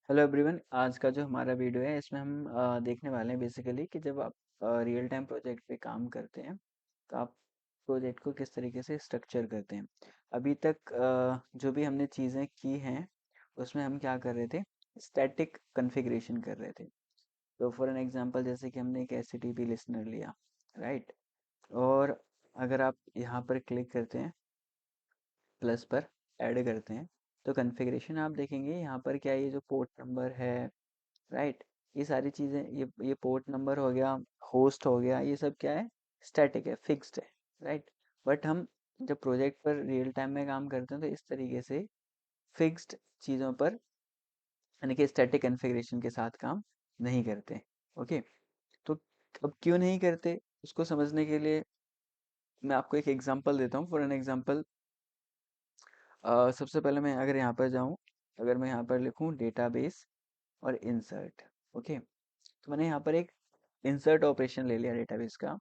Hello everyone. आज का जो हमारा वीडियो है इसमें हम देखने वाले हैं बेसिकली कि जब आप रियल टाइम प्रोजेक्ट पे काम करते हैं तो आप प्रोजेक्ट को किस तरीके से स्ट्रक्चर करते हैं। अभी तक जो भी हमने चीज़ें की हैं उसमें हम क्या कर रहे थे, स्टैटिक कॉन्फ़िगरेशन कर रहे थे। तो फॉर एन एग्जांपल जैसे कि हमने एक एचटीटीपी लिसनर लिया, राइट। और अगर आप यहाँ पर क्लिक करते हैं, प्लस पर ऐड करते हैं, तो कॉन्फ़िगरेशन आप देखेंगे यहाँ पर क्या है, ये जो पोर्ट नंबर है, राइट, ये सारी चीज़ें, ये पोर्ट नंबर हो गया, होस्ट हो गया, ये सब क्या है, स्टैटिक है, फिक्स्ड है, राइट। बट हम जब प्रोजेक्ट पर रियल टाइम में काम करते हैं तो इस तरीके से फिक्स्ड चीज़ों पर, यानी कि स्टैटिक कॉन्फ़िगरेशन के साथ काम नहीं करते। ओके, तो अब क्यों नहीं करते उसको समझने के लिए मैं आपको एक एग्जांपल देता हूँ। फॉर एन एग्जांपल, सबसे पहले मैं अगर यहाँ पर जाऊँ, अगर मैं यहाँ पर लिखूँ डेटाबेस और इंसर्ट, ओके, तो मैंने यहाँ पर एक इंसर्ट ऑपरेशन ले लिया डेटाबेस का।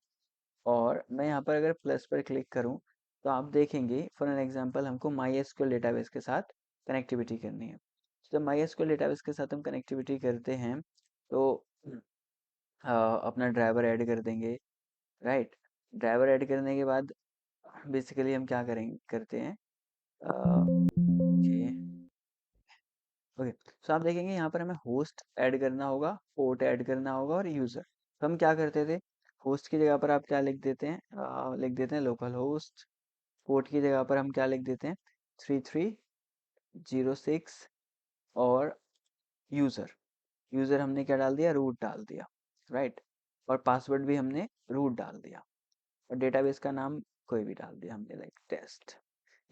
और मैं यहाँ पर अगर प्लस पर क्लिक करूँ तो आप देखेंगे, फॉर एन एग्जांपल हमको माई एसक्यूएल डेटाबेस के साथ कनेक्टिविटी करनी है। तो जब माई एसक्यूएल डेटाबेस के साथ हम कनेक्टिविटी करते हैं तो अपना ड्राइवर ऐड कर देंगे, राइट। ड्राइवर ऐड करने के बाद बेसिकली हम क्या करेंगे, करते हैं, ओके ओके, तो आप देखेंगे यहाँ पर हमें होस्ट ऐड करना होगा, पोर्ट ऐड करना होगा और यूज़र। तो हम क्या करते थे, होस्ट की जगह पर आप क्या लिख देते हैं, लिख देते हैं लोकल होस्ट। पोर्ट की जगह पर हम क्या लिख देते हैं, 3306। और यूज़र, यूज़र हमने क्या डाल दिया, रूट डाल दिया, राइट। और पासवर्ड भी हमने रूट डाल दिया। और डेटाबेस का नाम कोई भी डाल दिया हमने, लाइक टेस्ट।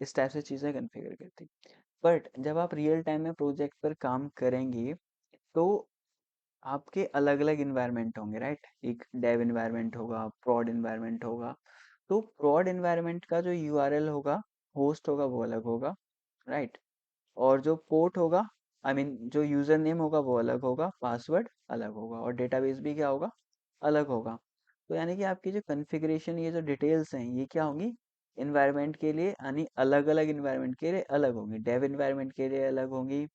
इस टाइप से चीज़ें कन्फिगर करती। बट जब आप रियल टाइम में प्रोजेक्ट पर काम करेंगे तो आपके अलग अलग इन्वायरमेंट होंगे, राइट। एक डेव इन्वायरमेंट होगा, प्रॉड इन्वायरमेंट होगा। तो प्रॉड इन्वायरमेंट का जो यूआरएल होगा, होस्ट होगा, वो अलग होगा, राइट। और जो पोर्ट होगा, आई मीन जो यूजर नेम होगा वो अलग होगा, पासवर्ड अलग होगा, और डेटाबेस भी क्या होगा, अलग होगा। तो यानी कि आपकी जो कॉन्फ़िगरेशन, ये जो डिटेल्स हैं, ये क्या होंगी, इन्वायरमेंट के लिए, यानी अलग अलग इन्वायरमेंट के लिए अलग होंगी। डेव इन्वायरमेंट के लिए अलग होंगी,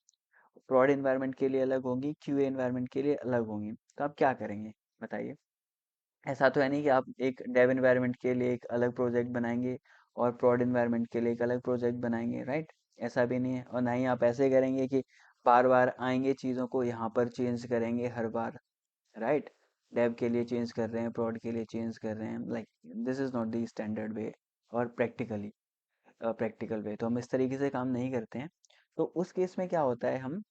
प्रॉड इन्वायरमेंट के लिए अलग होंगी, क्यूए इन्वायरमेंट के लिए अलग होंगी। तो आप क्या करेंगे बताइए। ऐसा तो है नहीं कि आप एक डेव इन्वायरमेंट के लिए एक अलग प्रोजेक्ट बनाएंगे और प्रॉड इन्वायरमेंट के लिए एक अलग प्रोजेक्ट बनाएंगे, राइट। ऐसा भी नहीं है। और ना ही आप ऐसे करेंगे कि बार बार आएंगे चीज़ों को यहाँ पर चेंज करेंगे हर बार, राइट। डेव के लिए चेंज कर रहे हैं, प्रॉड के लिए चेंज कर रहे हैं, like this is not the standard वे और प्रैक्टिकल वे। तो हम इस तरीके से काम नहीं करते हैं। तो उस केस में क्या होता है, हम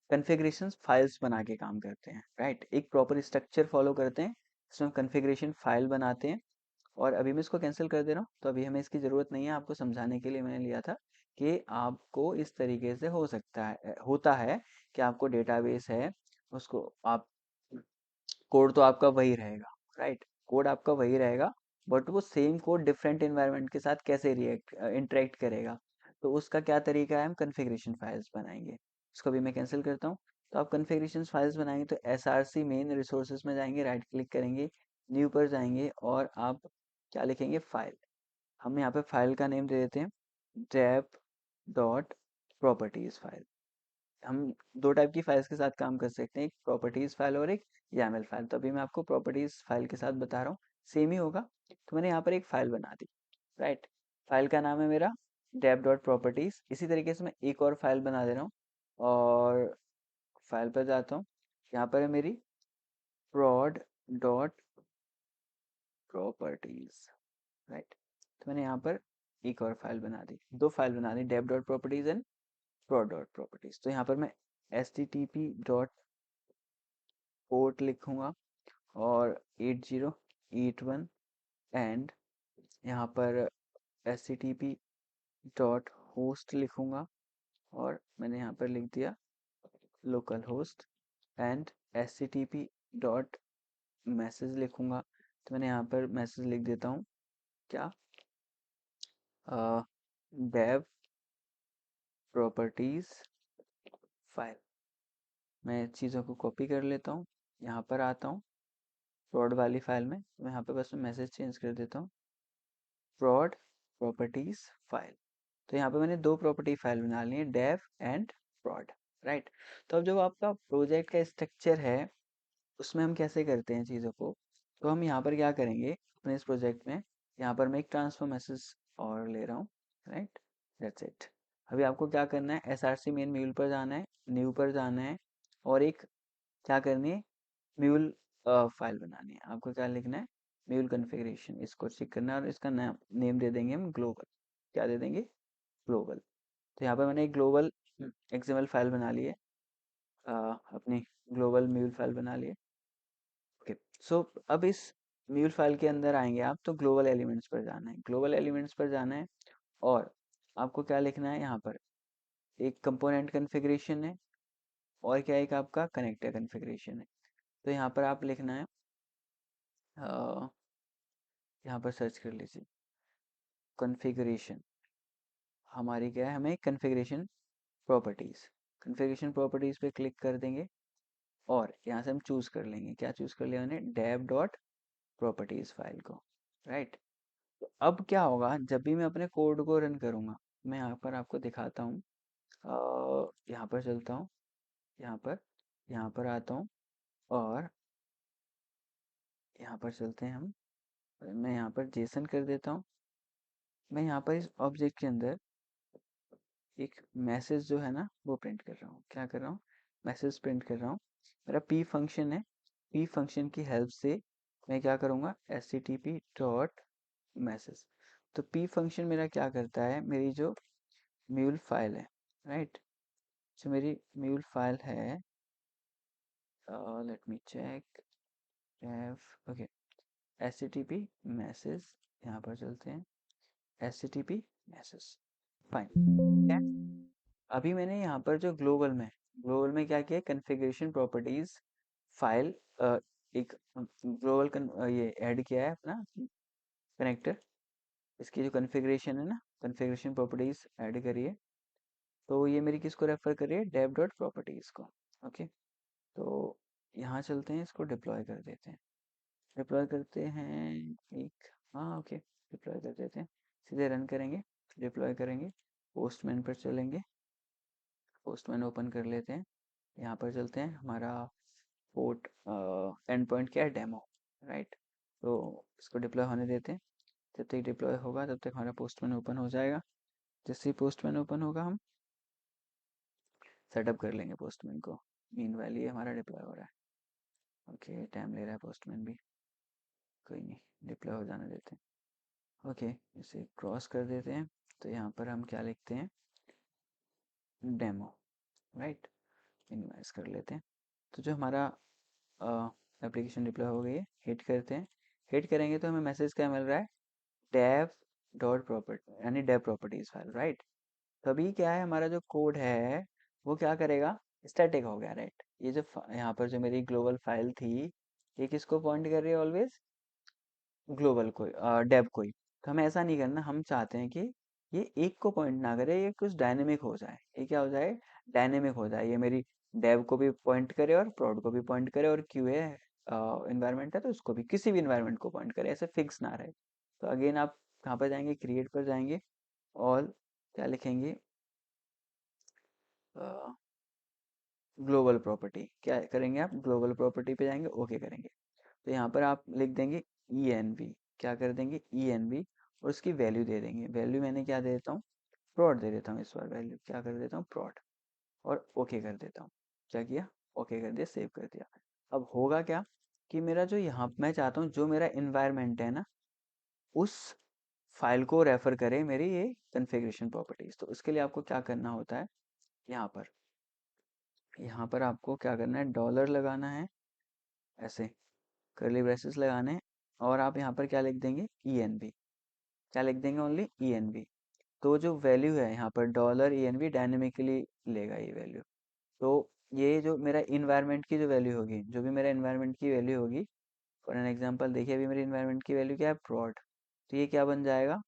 कॉन्फ़िगरेशन फाइल्स बना के काम करते हैं, राइट। एक प्रॉपर स्ट्रक्चर फॉलो करते हैं, इसमें हम कॉन्फ़िगरेशन फाइल बनाते हैं। और अभी मैं इसको कैंसिल कर दे रहा हूँ, तो अभी हमें इसकी ज़रूरत नहीं है। आपको समझाने के लिए मैंने लिया था कि आपको इस तरीके से हो सकता है, होता है कि आपको डेटाबेस है, उसको आप, कोड तो आपका वही रहेगा, राइट। कोड आपका वही रहेगा, बट वो सेम कोड डिफरेंट एनवायरनमेंट के साथ कैसे रिएक्ट इंटरेक्ट करेगा, तो उसका क्या तरीका है, हम कॉन्फ़िगरेशन फाइल्स बनाएंगे। इसको भी मैं कैंसिल करता हूँ। तो आप कॉन्फ़िगरेशन फाइल्स बनाएंगे तो एसआरसी मेन रिसोर्सेज में जाएंगे, राइट क्लिक करेंगे, न्यू पर जाएंगे और आप क्या लिखेंगे, फाइल। हम यहाँ पे फाइल का नेम दे देते हैं डेप डॉट प्रॉपर्टीज फाइल। हम दो टाइप की फाइल्स के साथ काम कर सकते हैं, एक प्रॉपर्टीज फाइल और एक YAML फाइल। तो अभी मैं आपको प्रॉपर्टीज फाइल के साथ बता रहा हूँ, सेम ही होगा। तो मैंने यहाँ पर एक फाइल बना दी, राइट। फाइल का नाम है मेरा डेप डॉट प्रॉपर्टीज। इसी तरीके से मैं एक और फाइल बना दे रहा हूँ और फाइल पर जाता हूँ। यहाँ पर है मेरी prod डॉट प्रॉपर्टीज, राइट। तो मैंने यहाँ पर एक और फाइल बना दी, दो फाइल बना दी, dep dot properties and prod dot properties. तो यहाँ पर मैं http डॉट पोर्ट लिखूंगा और 8081 एंड यहाँ पर http डॉट होस्ट लिखूंगा और मैंने यहाँ पर लिख दिया local host and http dot message लिखूंगा। तो मैंने यहाँ पर मैसेज लिख देता हूँ, क्या, डेव प्रॉपर्टीज फाइल। मैं चीज़ों को कॉपी कर लेता हूँ, यहाँ पर आता हूँ प्रॉड वाली फाइल में, मैं यहाँ पे बस मैं मैसेज चेंज कर देता हूँ, प्रॉड प्रॉपर्टीज फाइल। तो यहाँ पे मैंने दो प्रॉपर्टी फाइल बना ली है, डेव एंड प्रॉड। राइट। तो अब जो आपका प्रोजेक्ट का स्ट्रक्चर है उसमें हम कैसे करते हैं चीज़ों को, तो हम यहाँ पर क्या करेंगे अपने इस प्रोजेक्ट में, यहाँ पर मैं एक ट्रांसफर मैसेज और ले रहा हूँ, राइट, दैट्स इट। अभी आपको क्या करना है, एसआरसी मेन म्यूल पर जाना है, न्यू पर जाना है, और एक क्या करनी है, म्यूल फाइल बनानी है। आपको क्या लिखना है, म्यूल कॉन्फ़िगरेशन, इसको चेक करना है, और इसका नाम नेम दे देंगे हम ग्लोबल। क्या दे देंगे, ग्लोबल। तो यहाँ पर मैंने एक ग्लोबल एक्सएमएल फाइल बना ली है, अपनी ग्लोबल म्यूल फाइल बना ली है। ओके, सो अब इस म्यूल फाइल के अंदर आएंगे आप, तो ग्लोबल एलिमेंट्स पर जाना है, ग्लोबल एलिमेंट्स पर जाना है, और आपको क्या लिखना है, यहाँ पर एक कंपोनेंट कॉन्फ़िगरेशन है, और क्या एक आपका कनेक्टर कॉन्फ़िगरेशन है। तो यहाँ पर आप लिखना है, यहाँ पर सर्च कर लीजिए कॉन्फ़िगरेशन, हमारी क्या है, हमें कॉन्फ़िगरेशन प्रॉपर्टीज़, कॉन्फ़िगरेशन प्रॉपर्टीज़ पे क्लिक कर देंगे, और यहाँ से हम चूज़ कर लेंगे, क्या चूज़ कर लिया मैंने, डेव डॉट प्रॉपर्टीज़ फाइल को, राइट। तो अब क्या होगा, जब भी मैं अपने कोड को रन करूँगा, मैं यहाँ पर आपको दिखाता हूँ, यहाँ पर चलता हूँ, यहाँ पर, यहाँ पर आता हूँ, और यहाँ पर चलते हैं हम, मैं यहाँ पर जेसन कर देता हूँ। मैं यहाँ पर इस ऑब्जेक्ट के अंदर एक मैसेज जो है ना वो प्रिंट कर रहा हूँ, क्या कर रहा हूँ, मैसेज प्रिंट कर रहा हूँ। मेरा पी फंक्शन है, पी फंक्शन की हेल्प से मैं क्या करूँगा, H T T P dot message. तो पी फंक्शन मेरा क्या करता है, मेरी जो म्यूल फाइल है, राइट, जो मेरी म्यूल फाइल है, let me check, okay, H T T P message, यहाँ पर चलते हैं, H T T P message, fine. अभी मैंने यहाँ पर जो ग्लोबल में क्या किया, कॉन्फ़िगरेशन प्रॉपर्टीज फाइल, एक ग्लोबल ये ऐड किया है अपना कनेक्टर, इसकी जो कॉन्फ़िगरेशन है ना, कॉन्फ़िगरेशन प्रॉपर्टीज ऐड करिए। तो ये मेरी किसको रेफर कर रही है, डेव डॉट प्रॉपर्टीज को। ओके, तो यहाँ चलते हैं, इसको डिप्लॉय कर देते हैं, डिप्लॉय करते हैं एक, हाँ ओके, डिप्लॉय कर देते हैं, सीधे रन करेंगे, डिप्लॉय करेंगे, पोस्टमैन पर चलेंगे, पोस्टमैन ओपन कर लेते हैं, यहाँ पर चलते हैं, हमारा पोर्ट एंड पॉइंट क्या है, डेमो, राइट। तो इसको डिप्लॉय होने देते हैं, जब तक डिप्लॉय होगा तब तक हमारा पोस्टमैन ओपन हो जाएगा। जैसे ही पोस्टमैन ओपन होगा हम सेटअप कर लेंगे पोस्टमैन को, मीनवाइल ये हमारा डिप्लॉय हो रहा है। ओके, टाइम ले रहा है पोस्टमैन भी, कोई नहीं, डिप्लॉय हो जाने देते हैं। ओके, इसे क्रॉस कर देते हैं, तो यहाँ पर हम क्या लिखते हैं, डेमो, राइट, मिनिमाइज कर लेते हैं। तो जो हमारा एप्लीकेशन डिप्लॉय हो गई है, हिट करते हैं, हिट करेंगे तो हमें मैसेज क्या मिल रहा है, डेव डॉट प्रॉपर्टी, यानी डेव प्रॉपर्टीज फाइल, राइट। तो अभी क्या है, हमारा जो कोड है वो क्या करेगा, स्टैटिक हो गया, राइट। ये जो यहाँ पर जो मेरी ग्लोबल फाइल थी, ये किसको पॉइंट कर रही है, ऑलवेज ग्लोबल को, डेव को ही। तो हमें ऐसा नहीं करना, हम चाहते हैं कि ये एक को पॉइंट ना करे, ये कुछ डायनेमिक हो जाए, ये क्या हो जाए, डायनेमिक हो जाए, ये मेरी डेव को भी पॉइंट करे और प्रोड को भी पॉइंट करे, और क्यूए इन्वायरमेंट है तो उसको भी, किसी भी इन्वायरमेंट को पॉइंट करे, ऐसे फिक्स ना रहे। तो अगेन आप कहाँ पर जाएंगे, क्रिएट पर जाएंगे, और क्या लिखेंगे, ग्लोबल प्रॉपर्टी, क्या करेंगे आप, ग्लोबल प्रॉपर्टी पे जाएंगे, ओके करेंगे। तो यहाँ पर आप लिख देंगे ई एन वी, क्या कर देंगे, ई एन वी, और उसकी वैल्यू दे देंगे, वैल्यू मैंने क्या दे देता हूँ, प्रोड दे देता हूँ, इस बार वैल्यू क्या कर देता हूँ, प्रोड, और ओके कर देता हूँ। क्या किया, ओके कर दिया, सेव कर दिया। अब होगा क्या कि मेरा जो यहाँ मैं चाहता हूँ जो मेरा इन्वायरमेंट है ना, उस फाइल को रेफर करे मेरी ये कॉन्फ़िगरेशन प्रॉपर्टीज। तो उसके लिए आपको क्या करना होता है, यहाँ पर, यहाँ पर आपको क्या करना है, डॉलर लगाना है, ऐसे कर्ली ब्रेसेस लगाने हैं, और आप यहाँ पर क्या लिख देंगे, ई एन बी, क्या लिख देंगे, ओनली ई एन बी। तो जो वैल्यू है यहाँ पर dollar E N B dynamically लेगा ये वैल्यू। तो ये जो मेरा इन्वायरमेंट की जो वैल्यू होगी, जो भी मेरा इन्वायरमेंट की वैल्यू होगी, फॉर एन एग्जांपल देखिए, अभी मेरी इन्वायरमेंट की वैल्यू क्या है, प्रोड। तो ये क्या बन जाएगा,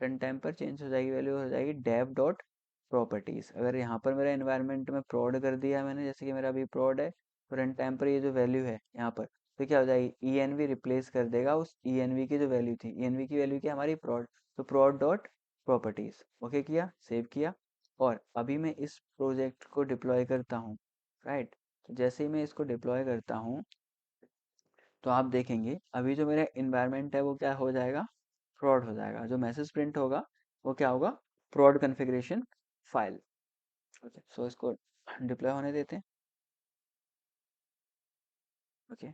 रन टाइम पर चेंज हो जाएगी, वैल्यू हो जाएगी डेव डॉट प्रॉपर्टीज। अगर यहाँ पर मेरा इन्वायरमेंट में प्रोड कर दिया मैंने, जैसे कि मेरा अभी प्रोड है, तो रन टाइम पर ये जो वैल्यू है यहाँ पर, तो क्या हो जाएगी, ई एन वी रिप्लेस कर देगा उस ई एन वी की जो वैल्यू थी, ई एन वी की वैल्यू क्या हमारी प्रोड, तो प्रोड डॉट प्रॉपर्टीज, ओके किया, सेव किया। और अभी मैं इस प्रोजेक्ट को डिप्लॉय करता हूँ, राइट। तो जैसे ही मैं इसको डिप्लॉय करता हूँ तो आप देखेंगे अभी जो मेरा इन्वायरमेंट है वो क्या हो जाएगा, prod हो जाएगा। जो मैसेज प्रिंट होगा वो क्या होगा, prod कॉन्फ़िगरेशन फाइल। ओके, सो इसको डिप्लॉय होने देते हैं। ओके,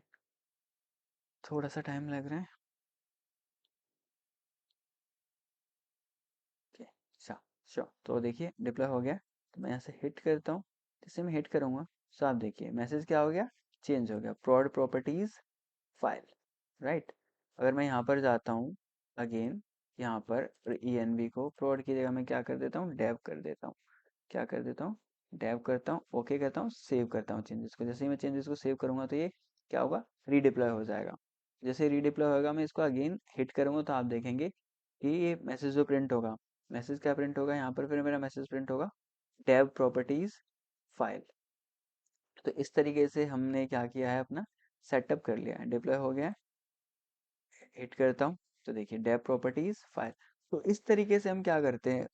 थोड़ा सा टाइम लग रहा है। ओके, अच्छा, श्योर। तो देखिए डिप्लॉय हो गया। तो मैं यहाँ से हिट करता हूँ। जैसे मैं हिट करूँगा तो आप देखिए मैसेज क्या हो गया, चेंज हो गया, prod प्रॉपर्टीज फाइल, राइट। अगर मैं यहाँ पर जाता हूँ अगेन, यहाँ पर env को prod की जगह मैं क्या कर देता हूँ, dev कर देता हूँ। क्या कर देता हूँ, डेव करता हूँ, ओके करता हूँ, सेव करता हूँ चेंजेस को। जैसे ही मैं चेंजेस को सेव करूँगा तो ये क्या होगा, रीडिप्लॉय हो जाएगा। जैसे रीडिप्लॉय होगा मैं इसको अगेन हिट करूँगा तो आप देखेंगे कि ये मैसेज जो प्रिंट होगा, मैसेज क्या प्रिंट होगा यहाँ पर, फिर मेरा मैसेज प्रिंट होगा डेव प्रॉपर्टीज फाइल। तो इस तरीके से हमने क्या किया है, अपना सेटअप कर लिया है, डिप्लॉय हो गया है। हिट करता हूँ तो देखिए डेव प्रॉपर्टीज फाइल। तो इस तरीके से हम क्या करते हैं,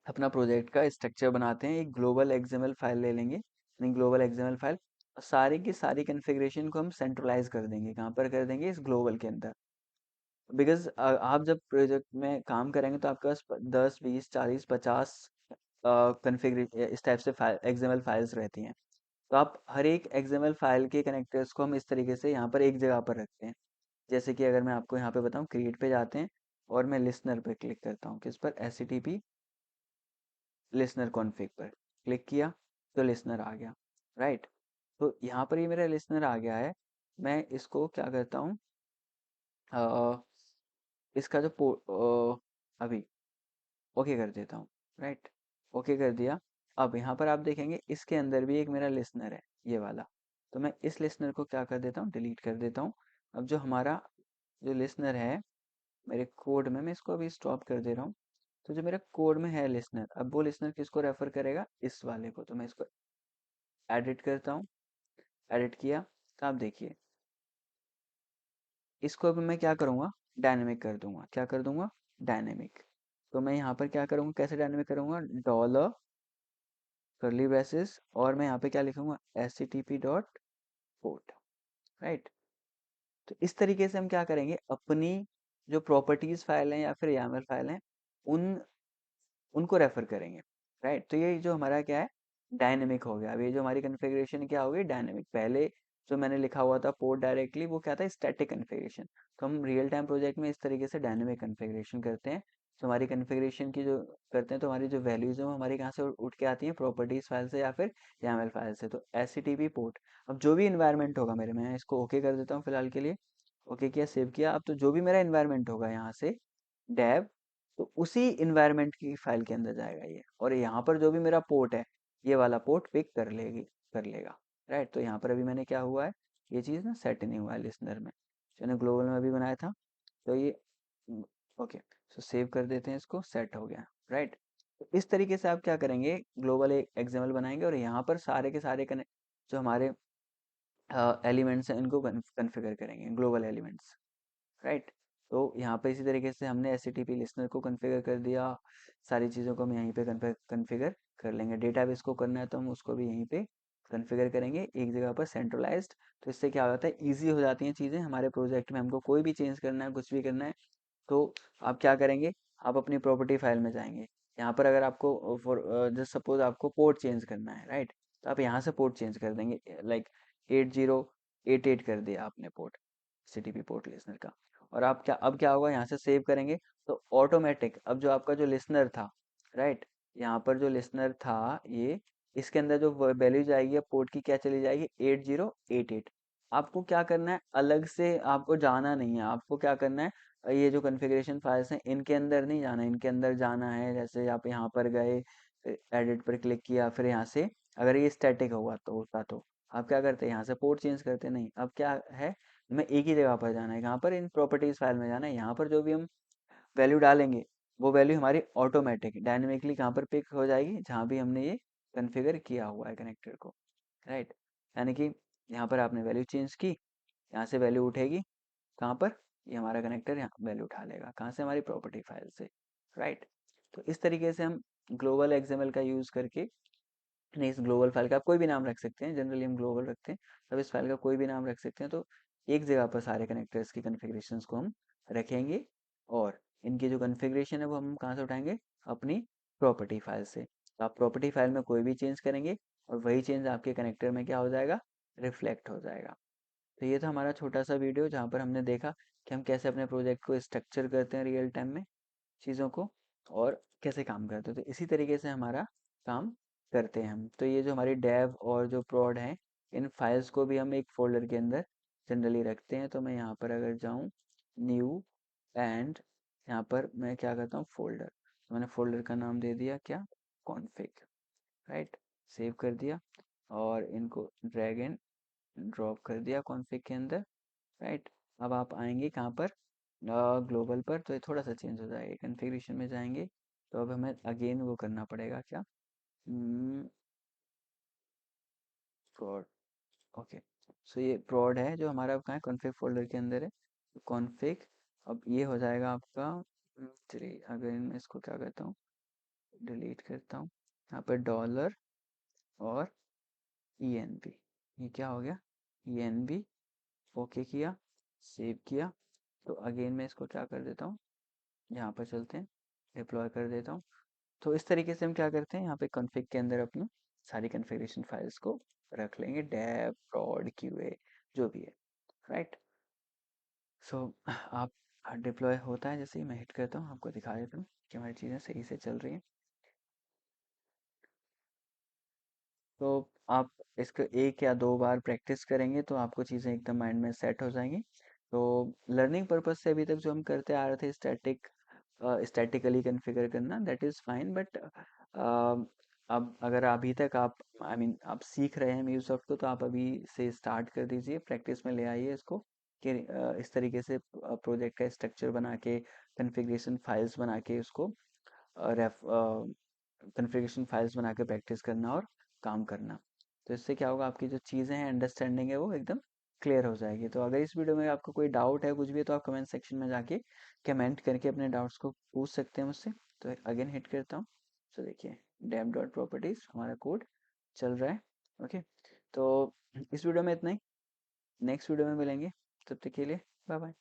अपना प्रोजेक्ट का स्ट्रक्चर बनाते हैं। एक ग्लोबल एक्सएमएल फाइल ले लेंगे, यानी ग्लोबल एक्सएमएल फाइल, और सारी की सारी कॉन्फ़िगरेशन को हम सेंट्रलाइज कर देंगे। कहाँ पर कर देंगे, इस ग्लोबल के अंदर। बिकॉज आप जब प्रोजेक्ट में काम करेंगे तो आपके पास 10 20 40 50 कॉन्फ़िगर इस टाइप से फाइल एक्सएमएल फाइल्स रहती हैं। तो आप हर एक एक्सएमएल फाइल के कनेक्टर्स को हम इस तरीके से यहाँ पर एक जगह पर रखते हैं। जैसे कि अगर मैं आपको यहाँ पे बताऊँ, क्रिएट पे जाते हैं और मैं लिसनर पे क्लिक करता हूँ, किस पर, HTTP लिसनर कॉन्फ़िग पर क्लिक किया तो लिसनर आ गया, राइट। तो यहाँ पर ये मेरा लिसनर आ गया है। मैं इसको क्या करता हूँ, इसका जो अभी ओके कर देता हूँ, राइट। ओके कर दिया। अब यहाँ पर आप देखेंगे इसके अंदर भी एक मेरा लिसनर है, ये वाला। तो मैं इस लिसनर को क्या कर देता हूँ, डिलीट कर देता हूँ। अब जो हमारा जो लिसनर है मेरे कोड में, मैं इसको अभी स्टॉप कर दे रहा हूँ। तो जो मेरा कोड में है लिसनर, अब वो लिसनर किसको रेफर करेगा, इस वाले को। तो मैं इसको एडिट करता हूँ, एडिट किया तो आप देखिए इसको अब मैं क्या करूँगा, डायनेमिक कर दूंगा। क्या कर दूंगा, डायनेमिक। तो मैं यहाँ पर क्या करूँगा, कैसे डायनेमिक करूँगा, डॉलर कर्ली ब्रेसेस और मैं यहाँ पे क्या लिखूंगा, HTTP डॉट पोर्ट, राइट। तो इस तरीके से हम क्या करेंगे, अपनी जो प्रॉपर्टीज फाइल है या फिर YAML फाइल है उन उनको रेफर करेंगे, राइट। तो ये जो हमारा क्या है, डायनेमिक हो गया। अब ये जो हमारी कन्फिग्रेशन क्या हो गई, डायनेमिक। पहले जो मैंने लिखा हुआ था पोर्ट डायरेक्टली, वो क्या था, स्टैटिक कन्फिग्रेशन। तो हम रियल टाइम प्रोजेक्ट में इस तरीके से डायनेमिक कन्फिग्रेशन करते हैं। तो हमारी कन्फिग्रेशन की जो करते हैं तो हमारी जो वैल्यूज है वो हमारी कहाँ से उठ के आती हैं, प्रॉपर्टीज फाइल से या फिर YAML फाइल से। तो HTTP पोर्ट, अब जो भी इन्वायरमेंट होगा मेरे, मैं इसको ओके कर देता हूँ फिलहाल के लिए। ओके किया, सेव किया। अब तो जो भी मेरा इन्वायरमेंट होगा यहाँ से डेव, तो उसी इन्वायरमेंट की फाइल के अंदर जाएगा ये। और यहाँ पर जो भी मेरा पोर्ट है, ये वाला पोर्ट पिक कर लेगा, राइट। तो यहाँ पर अभी मैंने क्या हुआ है, ये चीज़ ना सेट नहीं हुआ है लिसनर में, जो मैंने ग्लोबल में अभी बनाया था। तो ये ओके, सो सेव कर देते हैं इसको, सेट हो गया, राइट। तो इस तरीके से आप क्या करेंगे, ग्लोबल एक एग्जाम्पल बनाएंगे और यहाँ पर सारे के सारे जो हमारे एलिमेंट्स हैं इनको कन्फिगर करेंगे, ग्लोबल एलिमेंट्स, राइट। तो यहाँ पे इसी तरीके से हमने HTTP लिसनर को कॉन्फ़िगर कर दिया। सारी चीज़ों को हम यहीं पे कॉन्फ़िगर कर लेंगे। डेटाबेस को करना है तो हम उसको भी यहीं पे कॉन्फ़िगर करेंगे एक जगह पर सेंट्रलाइज्ड। तो इससे क्या होता है, इजी हो जाती हैं चीज़ें हमारे प्रोजेक्ट में। हमको कोई भी चेंज करना है, कुछ भी करना है, तो आप क्या करेंगे, आप अपनी प्रॉपर्टी फाइल में जाएंगे। यहाँ पर अगर आपको फॉर जस्ट सपोज आपको पोर्ट चेंज करना है, राइट, तो आप यहाँ से पोर्ट चेंज कर देंगे। लाइक 8088 कर दिया आपने पोर्ट, HTTP पोर्ट लिसनर का। और आप क्या, अब क्या होगा, यहाँ से सेव करेंगे तो ऑटोमेटिक अब जो आपका जो लिसनर था, राइट, यहाँ पर जो लिसनर था ये, इसके अंदर जो वैल्यू जाएगी पोर्ट की, क्या चली जाएगी, 8088। आपको क्या करना है, अलग से आपको जाना नहीं है। आपको क्या करना है, ये जो कॉन्फ़िगरेशन फाइल्स हैं इनके अंदर नहीं जाना है, इनके अंदर जाना है। जैसे आप यहाँ पर गए, एडिट पर क्लिक किया, फिर यहाँ से अगर ये स्टैटिक हुआ तो होता, तो आप क्या करते हैं, यहाँ से पोर्ट चेंज करते नहीं। अब क्या है, हमें एक ही जगह पर जाना है, कहाँ पर, इन प्रॉपर्टीज फाइल में जाना है। यहाँ पर जो भी हम वैल्यू डालेंगे वो वैल्यू हमारी ऑटोमेटिक डायनेमिकली कहाँ पर पिक हो जाएगी, जहाँ भी हमने ये कॉन्फ़िगर किया हुआ है कनेक्टर को, राइट। यानी कि यहाँ पर आपने वैल्यू चेंज की, यहाँ से वैल्यू उठेगी कहाँ पर, ये हमारा कनेक्टर यहाँ वैल्यू उठा लेगा, कहाँ से, हमारी प्रॉपर्टी फाइल से, राइट। तो इस तरीके से हम ग्लोबल एक्सएमएल का यूज़ करके, नहीं, इस ग्लोबल फाइल का आप कोई भी नाम रख सकते हैं, जनरली हम ग्लोबल रखते हैं, अब इस फाइल का कोई भी नाम रख सकते हैं। तो एक जगह पर सारे कनेक्टर्स की कन्फिग्रेशंस को हम रखेंगे, और इनकी जो कन्फिग्रेशन है वो हम कहाँ से उठाएंगे, अपनी प्रॉपर्टी फाइल से। तो आप प्रॉपर्टी फाइल में कोई भी चेंज करेंगे और वही चेंज आपके कनेक्टर में क्या हो जाएगा, रिफ्लेक्ट हो जाएगा। तो ये था हमारा छोटा सा वीडियो जहाँ पर हमने देखा कि हम कैसे अपने प्रोजेक्ट को स्ट्रक्चर करते हैं रियल टाइम में चीज़ों को, और कैसे काम करते हैं। तो इसी तरीके से हमारा काम करते हैं हम। तो ये जो हमारी डेव और जो प्रोड है, इन फाइल्स को भी हम एक फोल्डर के अंदर जनरली रखते हैं। तो मैं यहाँ पर अगर जाऊँ, न्यू, एंड यहाँ पर मैं क्या करता हूँ, फोल्डर, तो मैंने फोल्डर का नाम दे दिया क्या, कॉन्फ़िग, राइट, सेव कर दिया, और इनको ड्रैग एंड ड्रॉप कर दिया कॉन्फ़िग के अंदर, राइट। अब आप आएंगे कहाँ पर, ग्लोबल पर, तो ये थोड़ा सा चेंज हो जाएगा, कन्फिग्रेशन में जाएंगे। तो अब हमें अगेन वो करना पड़ेगा क्या, प्रोड, ओके। सो ये प्रोड है जो हमारा कहाँ है, कॉन्फ़िग फोल्डर के अंदर है, कॉन्फ़िग। अब ये हो जाएगा आपका 3, अगर मैं इसको क्या करता हूँ, डिलीट करता हूँ, यहाँ पर डॉलर और ENB, ये क्या हो गया, ENB, ओके किया, सेव किया। तो अगेन मैं इसको क्या कर देता हूँ, यहाँ पर चलते हैं, डिप्लॉय कर देता हूँ। तो इस तरीके से हम क्या करते हैं, यहाँ पे कॉन्फ़िग के अंदर अपनी सारी कॉन्फ़िगरेशन फाइल्स को रख लेंगे, डेव, prod, QA, जो भी है, राइट। सो आप डिप्लॉय होता है, जैसे ही मैं हिट करता हूँ आपको दिखा देता हूँ कि हमारी चीज़ें सही से चल रही हैं। तो आप इसको 1 या 2 बार प्रैक्टिस करेंगे तो आपको चीज़ें एकदम माइंड में सेट हो जाएंगी। तो लर्निंग पर्पज से अभी तक जो हम करते आ रहे थे, स्टैटिकली कॉन्फ़िगर करना, दैट इज़ फाइन, बट अब अगर अभी तक आप, आई मीन आप सीख रहे हैं म्यूसॉफ्ट को, तो आप अभी से स्टार्ट कर दीजिए, प्रैक्टिस में ले आइए इसको, कि इस तरीके से प्रोजेक्ट का स्ट्रक्चर बना के, कॉन्फ़िगरेशन फाइल्स बना के, उसको रेफ कॉन्फ़िगरेशन फाइल्स बना के प्रैक्टिस करना और काम करना। तो इससे क्या होगा, आपकी जो चीज़ें हैं, अंडरस्टैंडिंग है, वो एकदम क्लियर हो जाएगी। तो अगर इस वीडियो में आपको कोई डाउट है, कुछ भी है, तो आप कमेंट सेक्शन में जाके कमेंट करके अपने डाउट्स को पूछ सकते हैं मुझसे। तो अगेन हिट करता हूँ, तो देखिए डेम डॉट प्रॉपर्टीज हमारा कोड चल रहा है, ओके। तो इस वीडियो में इतना ही, नेक्स्ट वीडियो में मिलेंगे, तब तक के लिए बाय बाय।